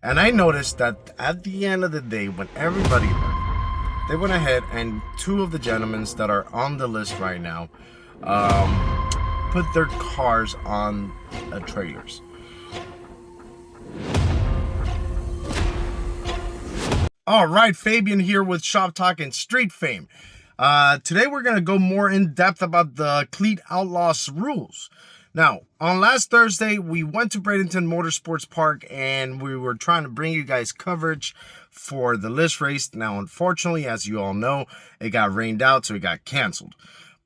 And I noticed that at the end of the day, when everybody left, they went ahead and two of the gentlemen that are on the list right now put their cars on trailers. All right, Fabian here with Shop Talk and Street Fame. Today we're going to go more in depth about the Cleet Outlaws rules. Now, on last Thursday, we went to Bradenton Motorsports Park and we were trying to bring you guys coverage for the list race. Now, unfortunately, as you all know, it got rained out, so it got canceled.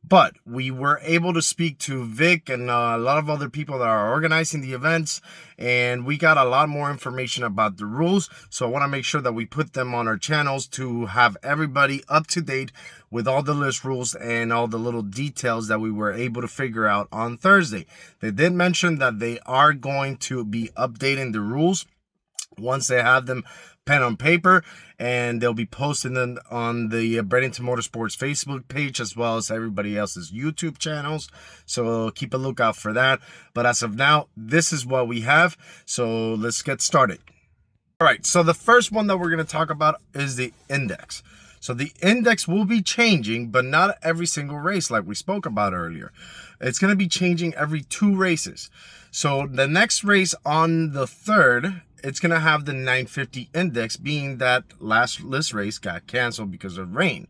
But we were able to speak to Vic and a lot of other people that are organizing the events, and we got a lot more information about the rules. So I want to make sure that we put them on our channels to have everybody up to date with all the list rules and all the little details that we were able to figure out on Thursday. They did mention that they are going to be updating the rules once they have them pen on paper, and they'll be posting them on the Bradenton Motorsports Facebook page as well as everybody else's YouTube channels, so keep a lookout for that. But as of now, this is what we have, so let's get started. All right, so the first one that we're going to talk about is the index. So the index will be changing, but not every single race like we spoke about earlier. It's going to be changing every 2 races. So the next race on the 3rd, it's going to have the 950 index, being that last list race got canceled because of rain.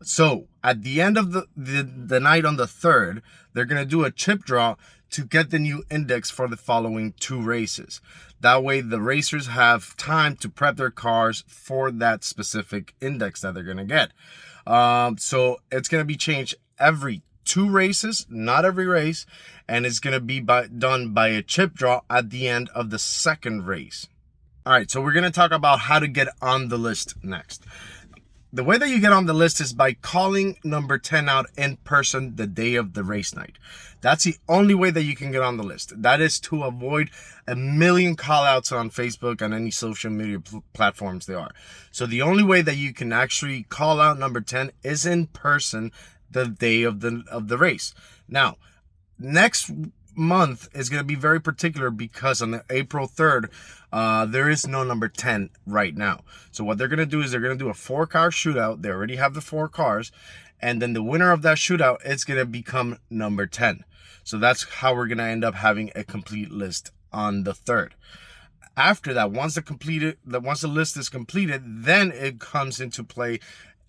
So at the end of the night on the 3rd, they're going to do a chip draw to get the new index for the following 2 races. That way the racers have time to prep their cars for that specific index that they're going to get. So it's going to be changed every 2 races, not every race, and it's going to be done by a chip draw at the end of the 2nd race. All right, so we're going to talk about how to get on the list next. The way that you get on the list is by calling number 10 out in person the day of the race night. That's the only way that you can get on the list. That is to avoid a million call outs on Facebook and any social media platforms there are. So the only way that you can actually call out number 10 is in person the day of the race. Now, next month is going to be very particular because on the April 3rd, there is no number 10 right now. So what they're going to do is they're going to do a 4-car shootout. They already have the 4 cars. And then the winner of that shootout is going to become number 10. So that's how we're going to end up having a complete list on the 3rd. After that, once the list is completed, then it comes into play.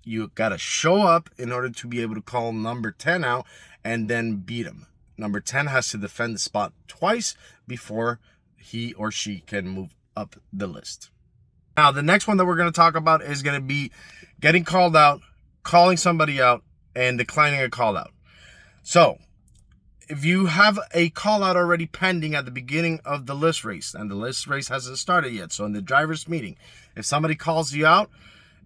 You got to show up in order to be able to call number 10 out and then beat him. Number 10 has to defend the spot twice before he or she can move up the list. Now, the next one that we're going to talk about is going to be getting called out, calling somebody out, and declining a call out. So, if you have a call out already pending at the beginning of the list race, and the list race hasn't started yet, so in the driver's meeting, if somebody calls you out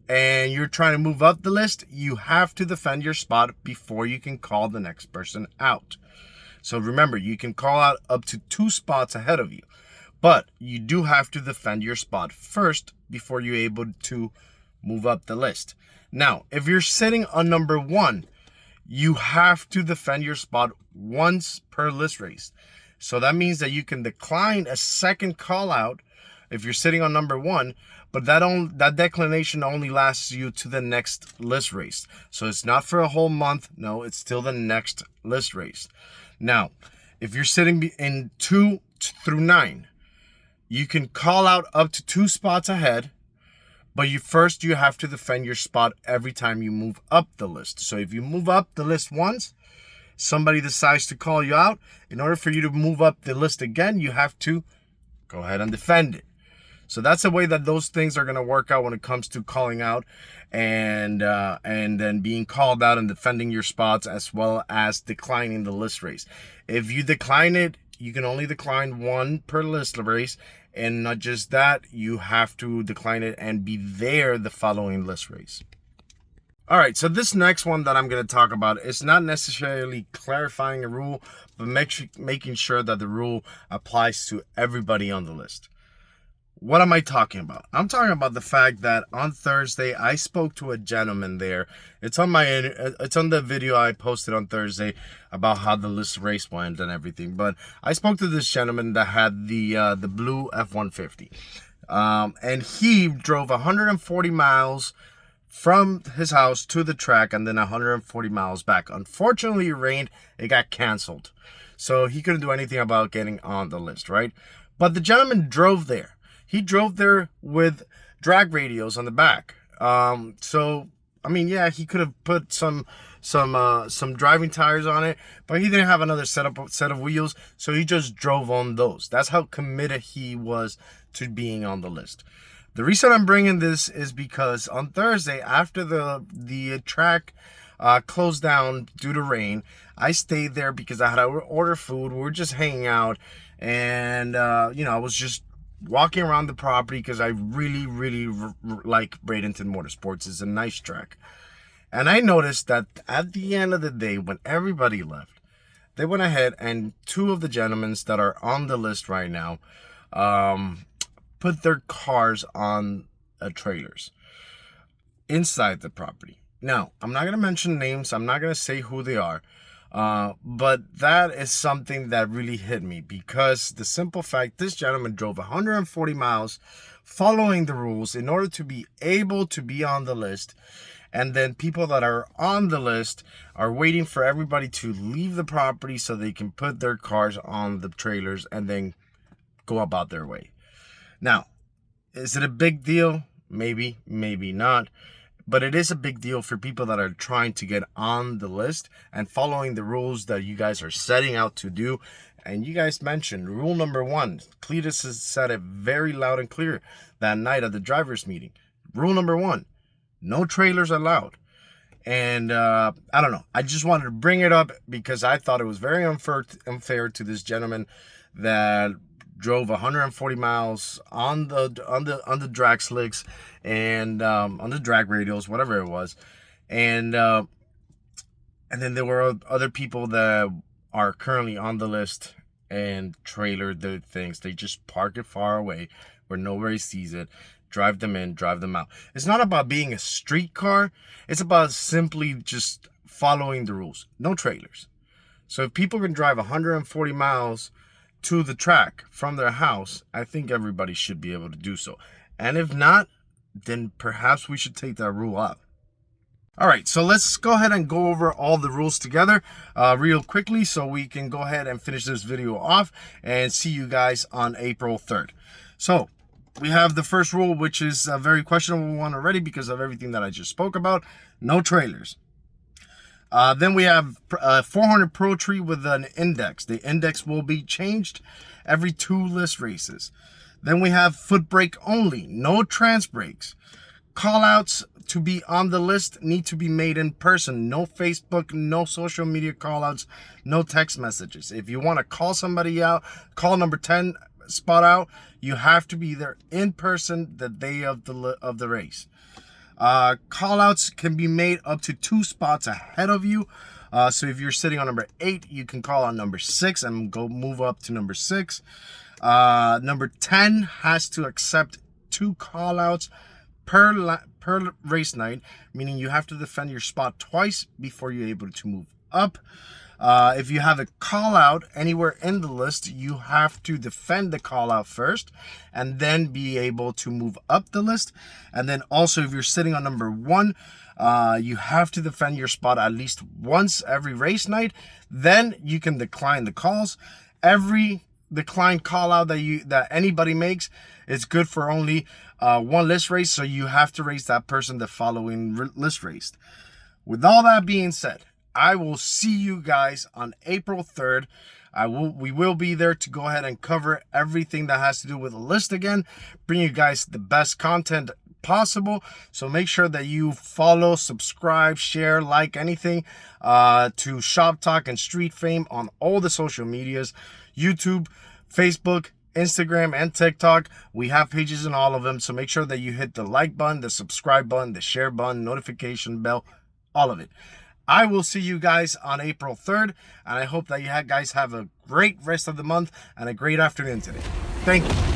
and you're trying to move up the list, you have to defend your spot before you can call the next person out. So remember, you can call out up to 2 spots ahead of you, but you do have to defend your spot first before you're able to move up the list. Now, if you're sitting on number 1, you have to defend your spot once per list race. So that means that you can decline a second call out if you're sitting on number 1, but that declination only lasts you to the next list race. So it's not for a whole month. No, it's till the next list race. Now, if you're sitting in 2 through 9, you can call out up to 2 spots ahead, but you have to defend your spot every time you move up the list. So if you move up the list once, somebody decides to call you out, in order for you to move up the list again, you have to go ahead and defend it. So that's the way that those things are going to work out when it comes to calling out and then being called out and defending your spots, as well as declining the list race. If you decline it, you can only decline 1 per list race, and not just that, you have to decline it and be there the following list race. All right, so this next one that I'm going to talk about is not necessarily clarifying a rule, but making sure that the rule applies to everybody on the list. What am I talking about? I'm talking about the fact that on Thursday, I spoke to a gentleman there. It's on the video I posted on Thursday about how the list race went and everything. But I spoke to this gentleman that had the blue F-150. And he drove 140 miles from his house to the track and then 140 miles back. Unfortunately, it rained. It got canceled. So he couldn't do anything about getting on the list, right? But the gentleman drove there. He drove there with drag radios on the back. So, I mean, yeah, he could have put some driving tires on it, but he didn't have another set of wheels, so he just drove on those. That's how committed he was to being on the list. The reason I'm bringing this is because on Thursday, after the track closed down due to rain, I stayed there because I had to order food. We were just hanging out, and I was just walking around the property because I really, really like Bradenton Motorsports. It's a nice track. And I noticed that at the end of the day, when everybody left, they went ahead and two of the gentlemen that are on the list right now put their cars on trailers inside the property. Now, I'm not going to mention names. I'm not going to say who they are. But that is something that really hit me, because the simple fact, this gentleman drove 140 miles following the rules in order to be able to be on the list. And then people that are on the list are waiting for everybody to leave the property so they can put their cars on the trailers and then go about their way. Now, is it a big deal? Maybe, maybe not. But it is a big deal for people that are trying to get on the list and following the rules that you guys are setting out to do. And you guys mentioned rule number 1. Cleetus has said it very loud and clear that night at the drivers' meeting. Rule number 1, no trailers allowed. And I don't know. I just wanted to bring it up because I thought it was very unfair to this gentleman that drove 140 miles on the drag slicks and on the drag radials, whatever it was, and then there were other people that are currently on the list and trailer their things. They just park it far away where nobody sees it, drive them in, drive them out. It's not about being a street car. It's about simply just following the rules. No trailers. So if people can drive 140 miles to the track from their house, I think everybody should be able to do so. And if not, then perhaps we should take that rule out. All right, so let's go ahead and go over all the rules together real quickly so we can go ahead and finish this video off and see you guys on April 3rd. So we have the first rule, which is a very questionable one already because of everything that I just spoke about. No trailers. Then we have 400 Pro Tree with an index. The index will be changed every 2 list races. Then we have foot brake only, no trans brakes. Callouts to be on the list need to be made in person. No Facebook, no social media callouts, no text messages. If you want to call somebody out, call number 10 spot out, you have to be there in person the day of the race. Callouts can be made up to 2 spots ahead of you. So if you're sitting on number 8, you can call on number 6 and go move up to number 6. Number 10 has to accept 2 callouts per race night, meaning you have to defend your spot twice before you're able to move up. If you have a call out anywhere in the list, you have to defend the call out first and then be able to move up the list. And then also, if you're sitting on number 1, you have to defend your spot at least once every race night. Then you can decline the calls. Every declined call out that anybody makes is good for only 1 list race, so you have to race that person the following list race. With all that being said, I will see you guys on April 3rd. We will be there to go ahead and cover everything that has to do with the list again, bring you guys the best content possible. So make sure that you follow, subscribe, share, like anything to Shop Talk and Street Fame on all the social medias, YouTube, Facebook, Instagram, and TikTok. We have pages in all of them, so make sure that you hit the like button, the subscribe button, the share button, notification bell, all of it. I will see you guys on April 3rd, and I hope that you guys have a great rest of the month and a great afternoon today. Thank you.